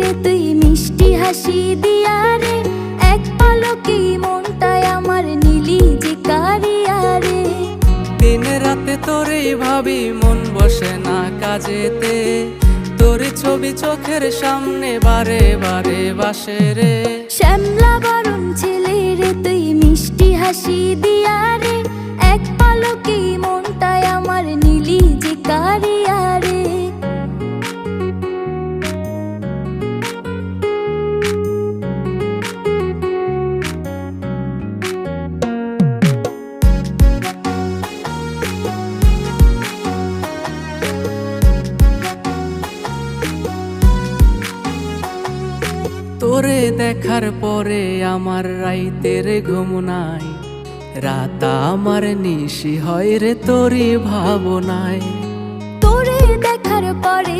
রে তুই মিষ্টি হাসি দিয়া রে, এক পলকে মনটাই আমার নিলি যে কারিয়া রে। দিন রাতে তোরেই ভাবি মন বসে না কাজেতে, তোর ছবি চোখের সামনে বারে বারে বাসে রে। শ্যামলা বরণ ছেলে রে তুই মিষ্টি হাসি দিয়া রে, এক পলকে মনটাই আমার নিলি যে কারিয়া রে। তোরে দেখার পরে আমার রাইতের ঘুম নাই, রাত আমার নিশি হয় রে তোরই ভাবনায়। তোরে দেখার পরে